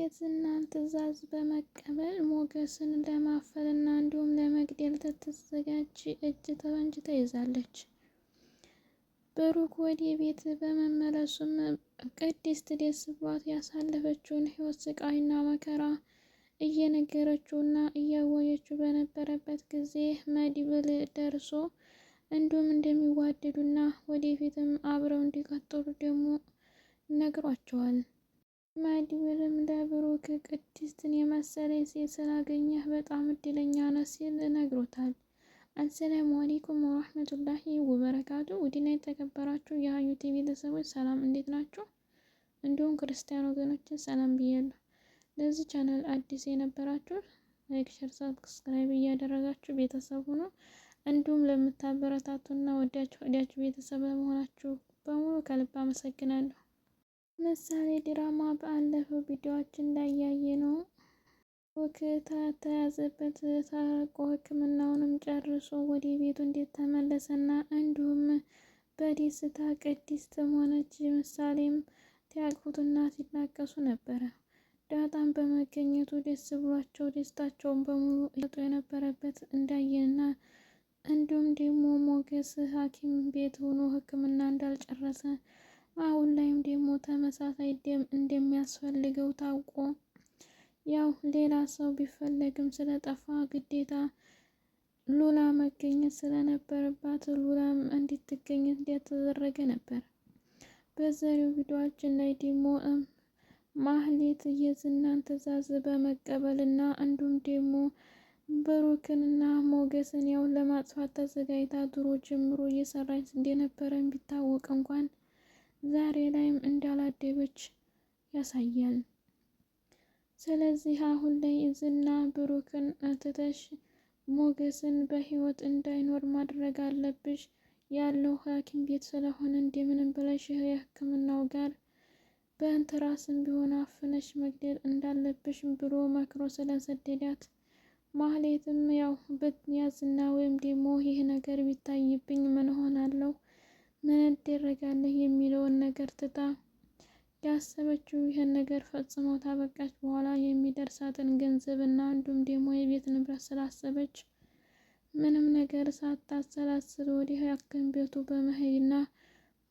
የዝናን ትዕዛዝ በመቀበል ሞገስን ለማፈንና እንዲሁም ለመግደል ስትዘጋጅ እጅ ከፍንጅ ተይዛለች። ብሩክ ወደ ቤት በመመለሱም ቅድስት ደስ ብሏት ያሳለፈችውን ህይወት ስቃይና መከራ እየነገረችውና እያወየችው በነበረበት ጊዜ መድብል ደርሶ እንዲሁም እንደሚዋደዱና ወደፊትም አብረው እንዲቀጥሉ ደግሞ ነግሯቸዋል። መድብልም ለብሩክ ቅድስትን የመሰለ ሴት ስላገኘህ በጣም እድለኛ ነህ ሲል ነግሮታል። አሰላሙ አለይኩም ወራህመቱላሂ ወበረካቱ። ውድና የተከበራችሁ የሀዩቲ ቤተሰቦች ሰላም እንዴት ናችሁ? እንዲሁም ክርስቲያን ወገኖችን ሰላም ብያለሁ። ለዚህ ቻናል አዲስ የነበራችሁ ላይክ፣ ሼር፣ ሰብስክራይብ እያደረጋችሁ ቤተሰብ ሁኑ። እንዲሁም ለምታበረታቱና ወዳችሁ ቤተሰብ ለመሆናችሁ በሙሉ ከልብ አመሰግናለሁ። ምሳሌ ድራማ ባለፈው ቪዲዮአችን ላይ ያየነው ብሩክ ተያዘበት ታርቆ ሕክምናውንም ጨርሶ ወደ ቤቱ እንዴት ተመለሰና እንዲሁም በደስታ ቅድስትም ሆነች ምሳሌም ሲያቅፉትና ሲላቀሱ ነበረ። ዳጣም በመገኘቱ ደስ ብሏቸው ደስታቸውን በሙሉ እየጡ የነበረበት እንዳየና እንዲሁም ደግሞ ሞገስ ሐኪም ቤት ሆኖ ሕክምና እንዳልጨረሰ አሁን ላይም ደግሞ ተመሳሳይ ደም እንደሚያስፈልገው ታውቆ ያው ሌላ ሰው ቢፈለግም ስለጠፋ ግዴታ ሉላ መገኘት ስለነበረባት ሉላም እንድትገኝ እንደተደረገ ነበር። በዛሬው ቪዲዮአችን ላይ ደግሞ ማህሌት የዝናን ትዕዛዝ በመቀበልና እንዲሁም ደግሞ ብሩክንና ሞገስን ያው ለማጥፋት ተዘጋጅታ ድሮ ጀምሮ እየሰራች እንደነበረ ቢታወቅ እንኳን ዛሬ ላይም እንዳላደበች ያሳያል። ስለዚህ አሁን ላይ ዝና ብሩክን ትተሽ ሞገስን በህይወት እንዳይኖር ማድረግ አለብሽ፣ ያለው ሐኪም ቤት ስለሆነ እንደምንም ብለሽ የህክምናው ጋር በእንትራስም ቢሆን አፍነሽ መግደል እንዳለብሽ ብሎ መክሮ ስለሰደዳት ማህሌትም ያው ያዝና ወይም ደግሞ ይህ ነገር ቢታይብኝ ምን ሆናለሁ ምን እደረጋለሁ የሚለውን ነገር ትታ ያሰበችው ይህን ነገር ፈጽመው ታበቃች በኋላ የሚደርሳትን ገንዘብና እንዲሁም ደግሞ የቤት ንብረት ስላሰበች ምንም ነገር ሳታሰላስል ወደ ሐኪም ቤቱ በመሄድና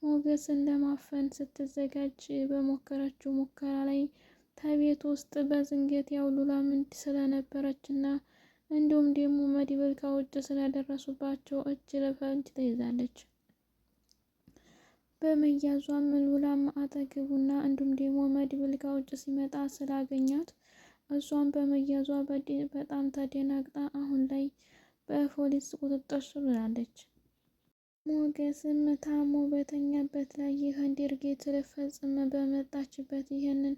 ሞገስን ለማፈን ስትዘጋጅ በሞከረችው ሙከራ ላይ ከቤት ውስጥ በዝንገት ያው ሉላ ምንድ ስለነበረችና እንዲሁም ደግሞ መድብል ከውጭ ስለደረሱባቸው እጅ ለፍንጅ ተይዛለች። በመያዟም ሉላም አጠገቡና እንዲሁም ደግሞ መድብል ከውጭ ሲመጣ ስላገኛት እሷም በመያዟ በጣም ተደናግጣ አሁን ላይ በፖሊስ ቁጥጥር ስር ውላለች። ሞገስም ታሞ በተኛበት ላይ ይህን ድርጊት ልፈጽም በመጣችበት ይህንን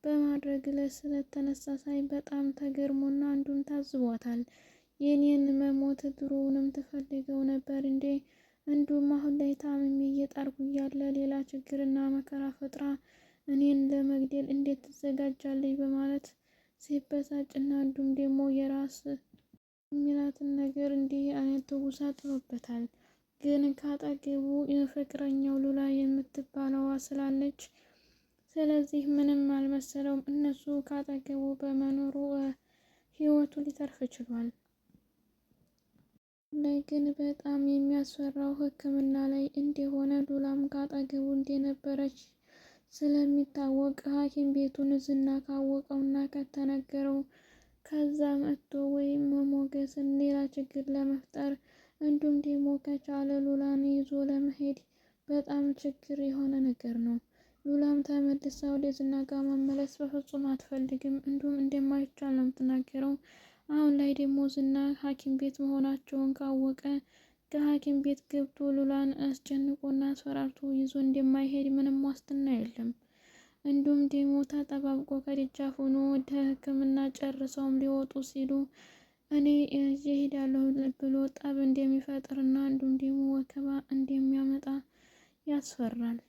በማድረግ ላይ ስለተነሳሳይ በጣም ተገርሞና እንዲሁም ታዝቧታል። የኔን መሞት ድሮውንም ትፈልገው ነበር እንዴ? እንዲሁም አሁን ላይ ታምሜ እየጣርኩ እያለ ሌላ ችግርና መከራ ፈጥራ እኔን ለመግደል እንዴት ትዘጋጃለች? በማለት ሲበሳጭና እንዲሁም ደግሞ የራስ የሚላትን ነገር እንዲህ አይነት ትውሳ ጥሎበታል። ግን ካጠገቡ የፍቅረኛው ሉላ የምትባለዋ ስላለች ስለዚህ ምንም አልመሰለውም። እነሱ ካጠገቡ በመኖሩ ህይወቱ ሊተርፍ ችሏል። ላይ ግን በጣም የሚያስፈራው ሕክምና ላይ እንደሆነ ሉላም ካጠገቡ እንደነበረች ስለሚታወቅ ሐኪም ቤቱን ዝና ካወቀውና ከተነገረው ከዛ መጥቶ ወይም ሞገስን ሌላ ችግር ለመፍጠር እንዲሁም ደግሞ ከቻለ ሉላን ይዞ ለመሄድ በጣም ችግር የሆነ ነገር ነው። ሉላም ተመልሳ ወደ ዝና ጋር መመለስ በፍጹም አትፈልግም። እንዲሁም እንደማይቻል ነው የምትናገረው። አሁን ላይ ደግሞ ዝና ሐኪም ቤት መሆናቸውን ካወቀ ከሐኪም ቤት ገብቶ ሉላን አስጨንቆና አስፈራርቶ ይዞ እንደማይሄድ ምንም ዋስትና የለም። እንዲሁም ደግሞ ተጠባብቆ ከደጃፍ ሆኖ ወደ ሕክምና ጨርሰውም ሊወጡ ሲሉ እኔ እሄዳለሁ ብሎ ጠብ እንደሚፈጥርና እንዲሁም ደግሞ ወከባ እንደሚያመጣ ያስፈራል።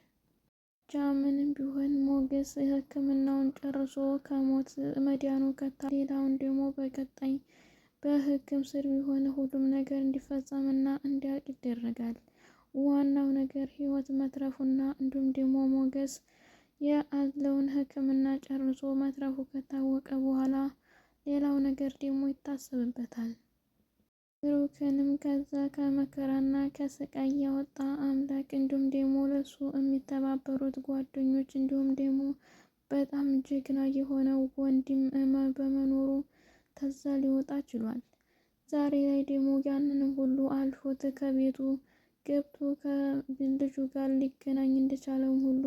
ምንም ቢሆን ሞገስ ሕክምናውን ጨርሶ ከሞት መዳኑ ሌላውን ደግሞ በቀጣይ በሕግም ስር ቢሆን ሁሉም ነገር እንዲፈጸምና እንዲያልቅ ይደረጋል። ዋናው ነገር ህይወት መትረፉና እንዲሁም ደግሞ ሞገስ የአለውን ሕክምና ጨርሶ መትረፉ ከታወቀ በኋላ ሌላው ነገር ደግሞ ይታሰብበታል። ብሩክንም ከዛ ከመከራና ከስቃይ ያወጣ አምላክ እንዲሁም ደግሞ ለሱ የሚተባበሩት ጓደኞች እንዲሁም ደግሞ በጣም ጀግና የሆነው ወንድም በመኖሩ ከዛ ሊወጣ ችሏል። ዛሬ ላይ ደግሞ ያንንም ሁሉ አልፎት ከቤቱ ገብቶ ከልጁ ጋር ሊገናኝ እንደቻለው ሁሉ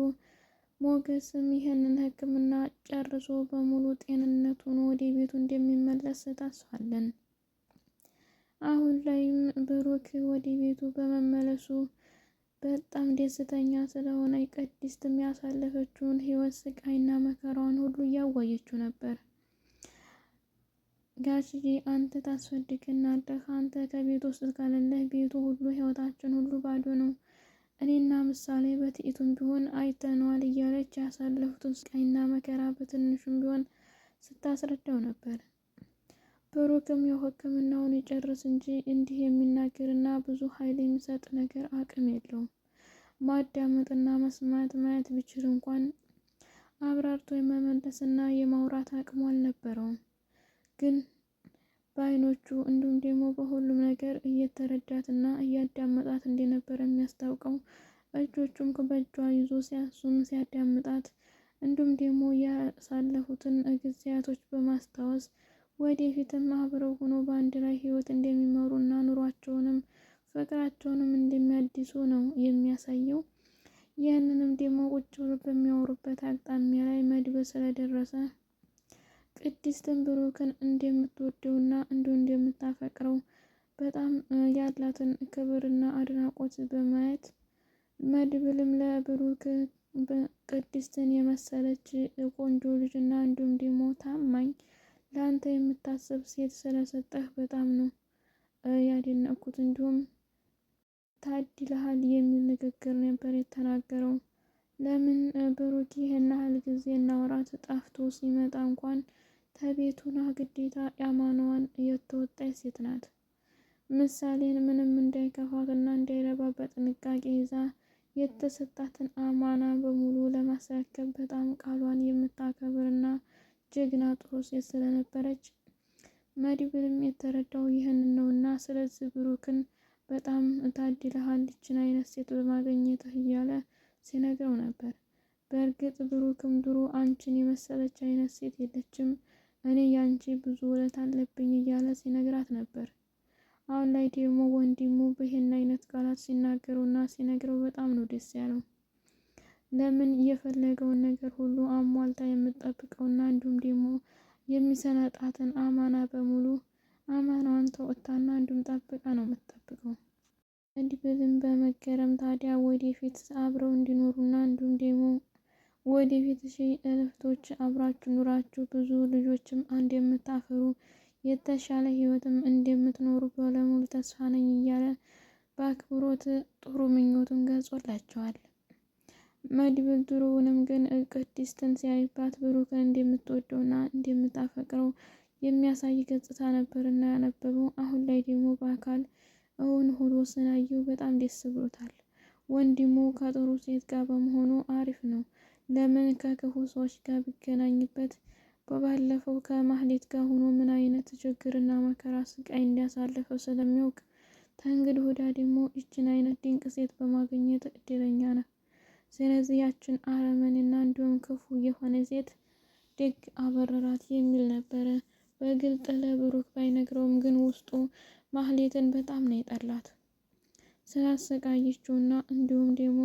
ሞገስም ይህንን ሕክምና ጨርሶ በሙሉ ጤንነቱን ወደ ቤቱ እንደሚመለስ ተስፋለን። አሁን ላይም ብሩክ ወደ ቤቱ በመመለሱ በጣም ደስተኛ ስለሆነ ቅድስትም ያሳለፈችውን ህይወት ስቃይና መከራዋን ሁሉ እያዋየችው ነበር። ጋሽዬ አንተ ታስፈልገናለህ፣ አንተ ከቤት ውስጥ ከሌለህ ቤቱ ሁሉ ህይወታችን ሁሉ ባዶ ነው፣ እኔና ምሳሌ በጥቂቱም ቢሆን አይተነዋል እያለች ያሳለፉትን ስቃይና መከራ በትንሹም ቢሆን ስታስረዳው ነበር። ብሩክም የሕክምናውን ይጨርስ እንጂ እንዲህ የሚናገርና ብዙ ኃይል የሚሰጥ ነገር አቅም የለውም። ማዳመጥና መስማት ማየት ቢችል እንኳን አብራርቶ የመመለስና የማውራት አቅሙ አልነበረውም። ግን በአይኖቹ እንዲሁም ደግሞ በሁሉም ነገር እየተረዳትና እያዳመጣት እንደነበር የሚያስታውቀው እጆቹም በእጇ ይዞ ሲያሱም ሲያዳምጣት እንዲሁም ደግሞ ያሳለፉትን ጊዜያቶች በማስታወስ ወደፊትም አብረው ሆኖ በአንድ ላይ ህይወት እንደሚመሩና ኑሯቸውንም ፍቅራቸውንም እንደሚያድሱ ነው የሚያሳየው። ይህንንም ደግሞ ቁጭ ብሎ በሚያወሩበት አጋጣሚ ላይ መድብል ስለደረሰ ቅድስትን ብሩክን እንደምትወደውና እንዲሁ እንደምታፈቅረው በጣም ያላትን ክብርና አድናቆት በማየት መድብልም ለብሩክ ቅድስትን የመሰለች ቆንጆ ልጅና እንዲሁም ደግሞ ታማኝ ለአንተ የምታስብ ሴት ስለሰጠህ በጣም ነው ያደነቅኩት፣ እንዲሁም ታድለሃል የሚል ንግግር ነበር የተናገረው። ለምን ብሩክ ይህን ያህል ጊዜ እና ወራት ጠፍቶ ሲመጣ እንኳን ተቤቱና ግዴታ አማናዋን የተወጣች ሴት ናት። ምሳሌን ምንም እንዳይከፋትና እንዳይረባ በጥንቃቄ ይዛ የተሰጣትን አማና በሙሉ ለማስረከብ በጣም ቃሏን የምታከብርና ጀግና ጥሩ ሴት ስለነበረች መድብልም የተረዳው ይህንን ነውና ስለዚህ ብሩክን በጣም ታድለሃል ይችን አይነት ሴት በማግኘትህ እያለ ሲነግረው ነበር። በእርግጥ ብሩክም ድሮ አንቺን የመሰለች አይነት ሴት የለችም፣ እኔ ያንቺ ብዙ ውለት አለብኝ እያለ ሲነግራት ነበር። አሁን ላይ ደግሞ ወንድሙ በይህን አይነት ቃላት ሲናገሩና ሲነግረው በጣም ነው ደስ ያለው። ለምን የፈለገውን ነገር ሁሉ አሟልታ የምትጠብቀውና እንዲሁም ደግሞ የሚሰነጣትን አማና በሙሉ አማናዋን ተወጥታና እንዲሁም ጠብቃ ነው የምትጠብቀው። መድብልም በመገረም ታዲያ ወደፊት አብረው እንዲኖሩና እንዲሁም ደግሞ ወደፊት እልፍቶች አብራችሁ ኑራችሁ ብዙ ልጆችም አንድ የምታፈሩ የተሻለ ህይወትም እንደምትኖሩ ባለሙሉ ተስፋ ነኝ እያለ በአክብሮት ጥሩ ምኞቱን ገልጾላቸዋል። መድብል ድሮውንም ግን ቅድስትን ሲያይባት ብሩክን እንደምትወደውና እንደምታፈቅረው የሚያሳይ ገጽታ ነበርና ያነበበው። አሁን ላይ ደግሞ በአካል እውን ሆኖ ስላየው በጣም ደስ ብሎታል። ወንድሙ ከጥሩ ሴት ጋር በመሆኑ አሪፍ ነው። ለምን ከክፉ ሰዎች ጋር ቢገናኝበት በባለፈው ከማህሌት ጋር ሆኖ ምን አይነት ችግርና መከራ ስቃይ እንዲያሳለፈው ስለሚያውቅ ተንግድ ወዳ ደግሞ ይችን አይነት ድንቅ ሴት በማግኘት እድለኛ ነው። ስለዚህ ያችን አረመኔና እንዲሁም ክፉ የሆነ ሴት ደግ አበረራት የሚል ነበረ። በግልጥ ለብሩክ ባይነግረውም ግን ውስጡ ማህሌትን በጣም ነው የጠላት ስላሰቃየችውና እንዲሁም ደግሞ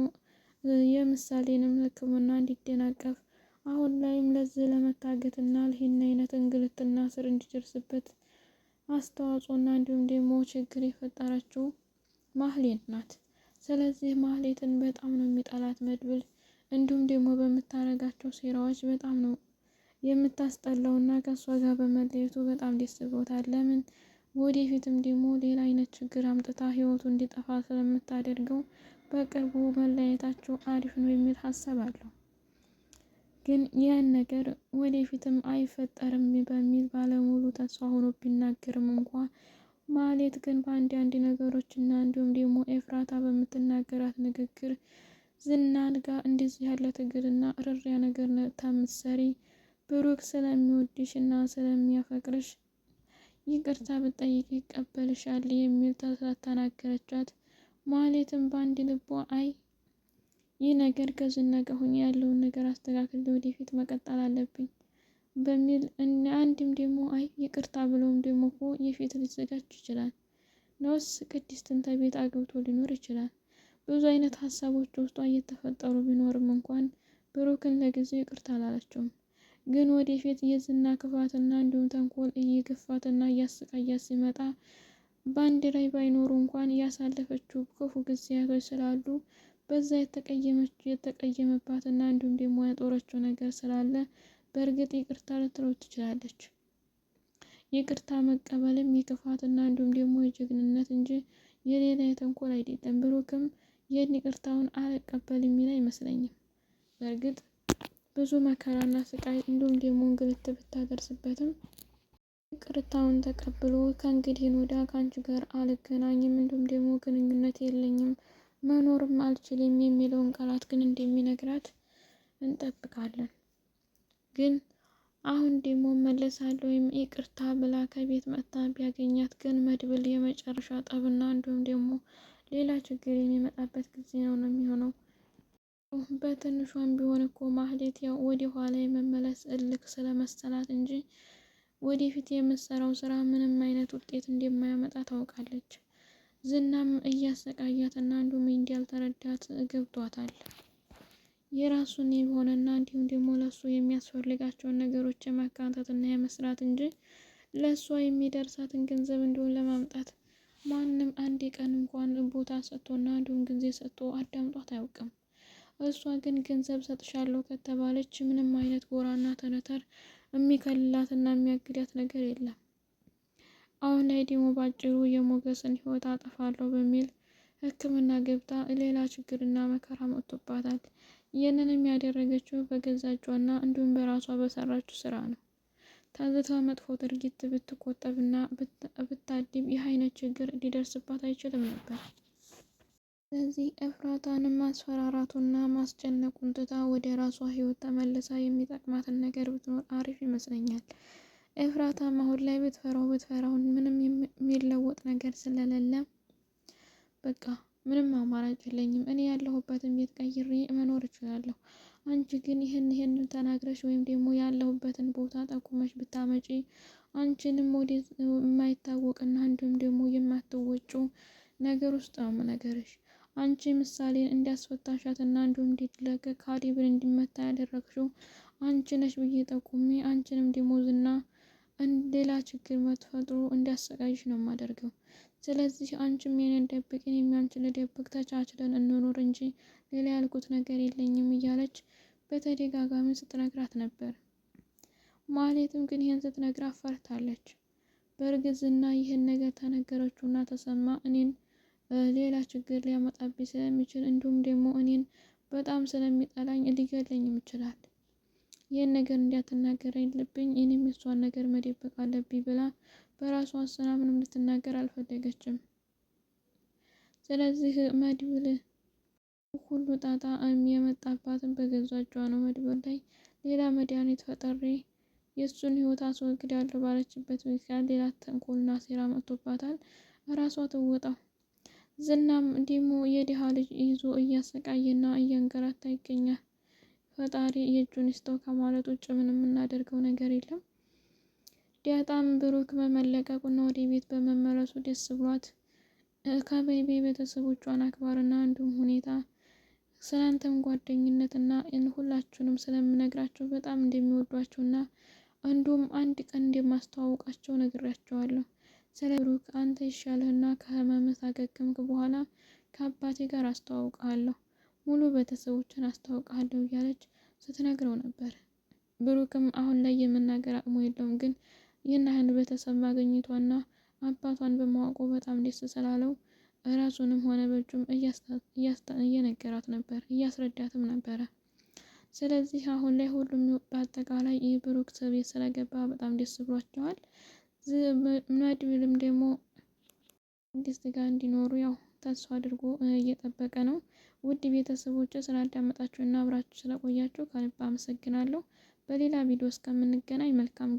የምሳሌንም ሕክምና እንዲደናቀፍ አሁን ላይም ለዚህ ለመታገትና ይህን አይነት እንግልትና ስር እንዲደርስበት አስተዋጽኦና እንዲሁም ደግሞ ችግር የፈጠረችው ማህሌት ናት። ስለዚህ ማህሌትን በጣም ነው የሚጠላት መድብል። እንዲሁም ደግሞ በምታረጋቸው ሴራዎች በጣም ነው የምታስጠላውና ከእሷ ጋር በመለየቱ በጣም ደስ ብሎታል። ለምን ወደፊትም ደግሞ ሌላ አይነት ችግር አምጥታ ህይወቱ እንዲጠፋ ስለምታደርገው በቅርቡ መለያየታቸው አሪፍ ነው የሚል ሀሳብ አለው። ግን ይህን ነገር ወደፊትም አይፈጠርም በሚል ባለሙሉ ተስፋ ሆኖ ቢናገርም እንኳ ማህሌት ግን በአንዳንድ ነገሮች እና እንዲሁም ደግሞ ኤፍራታ በምትናገራት ንግግር ዝናን ጋር እንደዚህ ያለ ትግልና እርሪያ ነገር ከምትሰሪ ብሩክ ስለሚወድሽ እና ስለሚያፈቅርሽ ይቅርታ ብትጠይቅ ይቀበልሻል የሚል ተናገረቻት። ማለትም በአንድ ልቧ አይ ይህ ነገር ከዝና ጋር ሆኜ ያለውን ነገር አስተካክል ወደፊት መቀጠል አለብኝ በሚል አንድም ደግሞ አይ ይቅርታ ብለውም ደግሞ እኮ የፊት ሊዘጋጅ ይችላል ነውስ ቅድስትን ተቤት አግብቶ ሊኖር ይችላል። ብዙ አይነት ሀሳቦች ውስጧ እየተፈጠሩ ቢኖርም እንኳን ብሩክን ለጊዜው ይቅርታ አላለችውም። ግን ወደፊት የዝና ክፋትና እንዲሁም ተንኮል እየገፋትና እያሰቃያት ሲመጣ በአንድ ላይ ባይኖሩ እንኳን ያሳለፈችው ክፉ ጊዜያቶች ስላሉ በዛ የተቀየመባትና እንዲሁም ደግሞ ያጦረችው ነገር ስላለ በእርግጥ ይቅርታ ልትለው ትችላለች። ይቅርታ መቀበልም የክፋትና እንዲሁም ደግሞ የጀግንነት እንጂ የሌላ የተንኮል አይደለም። ብሩክም ይህን ይቅርታውን አልቀበል የሚል አይመስለኝም። በእርግጥ ብዙ መከራና ስቃይ እንዲሁም ደግሞ እንግልት ብታደርስበትም ይቅርታውን ተቀብሎ ከእንግዲህ ወዲያ ከአንቺ ጋር አልገናኝም እንዲሁም ደግሞ ግንኙነት የለኝም መኖርም አልችልም የሚለውን ቃላት ግን እንደሚነግራት እንጠብቃለን። ግን አሁን ደግሞ መለሳለሁ ወይም ይቅርታ ብላ ከቤት መጥታ ቢያገኛት ግን መድብል የመጨረሻ ጠብና እንዲሁም ደግሞ ሌላ ችግር የሚመጣበት ጊዜ ነው የሚሆነው። በትንሿም ቢሆን እኮ ማህሌት ያው ወደ ኋላ የመመለስ እልክ ስለመሰላት እንጂ ወደፊት የምትሰራው ስራ ምንም አይነት ውጤት እንደማያመጣ ታውቃለች። ዝናም እያሰቃያትና እንዲሁም እንዳልተረዳት ገብቷታል። የራሱን የሆነና እንዲሁም ደግሞ ለሱ የሚያስፈልጋቸውን ነገሮች የማካተትና የመስራት እንጂ ለእሷ የሚደርሳትን ገንዘብ እንዲሁም ለማምጣት ማንም አንድ ቀን እንኳን ቦታ ሰጥቶና እንዲሁም ጊዜ ሰጥቶ አዳምጧት አያውቅም። እሷ ግን ገንዘብ ሰጥሻለሁ ከተባለች ምንም አይነት ጎራና ተነተር የሚከልላትና የሚያግዳት ነገር የለም። አሁን ላይ ደግሞ ባጭሩ የሞገስን ህይወት አጠፋለሁ በሚል ሕክምና ገብታ ሌላ ችግርና መከራ መጥቶባታል። ይህንንም ያደረገችው በገዛ እጇና እንዲሁም በራሷ በሰራችው ስራ ነው። ታዝታ መጥፎ ድርጊት ብትቆጠብና ብታድብ ይህ አይነት ችግር ሊደርስባት አይችልም ነበር። ስለዚህ ኤፍራታንም ማስፈራራቱና ማስጨነቁን ትታ ወደ ራሷ ህይወት ተመልሳ የሚጠቅማትን ነገር ብትኖር አሪፍ ይመስለኛል። ኤፍራታም አሁን ላይ ብትፈራው ምንም የሚለወጥ ነገር ስለሌለ በቃ ምንም አማራጭ የለኝም፣ እኔ ያለሁበትን ቤት ቀይሬ መኖር እችላለሁ። አንቺ ግን ይህን ተናግረሽ ወይም ደግሞ ያለሁበትን ቦታ ጠቁመሽ ብታመጪ አንቺንም ወደ የማይታወቅና እንዲሁም ደግሞ የማትወጩ ነገር ውስጥ ነው ነገርሽ። አንቺ ምሳሌን እንዲያስፈታሻትና እንዲሁም እንዲለቀቅ ካሌብን እንዲመታ ያደረግሽው አንቺ ነሽ ብዬ ጠቁሜ አንቺንም ደግሞ ዝና ሌላ ችግር መትፈጥሮ እንዲያሰቃይሽ ነው የማደርገው። ስለዚህ አንቺም የኔን ደብቅ እኔም ያንቺን ልደብቅ፣ ተቻችለን እንኖር እንጂ ሌላ ያልኩት ነገር የለኝም እያለች በተደጋጋሚ ስትነግራት ነበር። ማለትም ግን ይህን ስትነግራት ፈርታለች። በእርግጥ ዝና ይህን ነገር ተነገረችውና ተሰማ እኔን ሌላ ችግር ሊያመጣብኝ ስለሚችል እንዲሁም ደግሞ እኔን በጣም ስለሚጠላኝ ሊገለኝም ይችላል። ይህን ነገር እንዲያትናገር የለብኝ እኔም የሷን ነገር መደበቅ አለብኝ ብላ በራሷ ወስና ምንም ልትናገር አልፈለገችም። ስለዚህ መድብል ሁሉ ጣጣ የመጣባትን በገዛ እጇ ነው። መድብል ላይ ሌላ መድኃኒት ፈጥሬ የእሱን ህይወት አስወግዳለሁ ባለችበት ምክንያት ሌላ ተንኮልና ሴራ መጥቶባታል። ራሷ ትወጣው። ዝናም ደግሞ የድሃ ልጅ ይዞ እያሰቃየና እያንገራታ ይገኛል። ፈጣሪ የእጁን ይስጠው ከማለት ውጭ ምንም የምናደርገው ነገር የለም። ዲያጣም ብሩክ በመለቀቁና ወደ ቤት በመመለሱ ደስ ብሏት ከቤቢ ቤተሰቦቿን አክባርና እንዲሁም ሁኔታ ስላንተም ጓደኝነትና ሁላችሁንም ስለምነግራቸው በጣም እንደሚወዷቸውና እንዲሁም አንድ ቀን እንደማስተዋወቃቸው ነግራቸዋለሁ። ስለ ብሩክ አንተ ይሻልህና ከህመምህ ካገገምክ በኋላ ከአባቴ ጋር አስተዋውቃለሁ፣ ሙሉ ቤተሰቦችን አስተዋውቃለሁ እያለች ስትነግረው ነበር። ብሩክም አሁን ላይ የመናገር አቅሙ የለውም፣ ግን ይህን ያህል ቤተሰብ ማግኘቷና አባቷን በማወቁ በጣም ደስ ስላለው ራሱንም ሆነ በእጁም እየነገራት ነበር፣ እያስረዳትም ነበረ። ስለዚህ አሁን ላይ ሁሉም በአጠቃላይ የብሩክ ቤት ስለገባ በጣም ደስ ብሏቸዋል። መድብልም ደግሞ ቅድስት ጋር እንዲኖሩ ያው ተስፋ አድርጎ እየጠበቀ ነው። ውድ ቤተሰቦች ስላዳመጣችሁ እና አብራችሁ ስለቆያችሁ ከልብ አመሰግናለሁ። በሌላ ቪዲዮ እስከምንገናኝ መልካም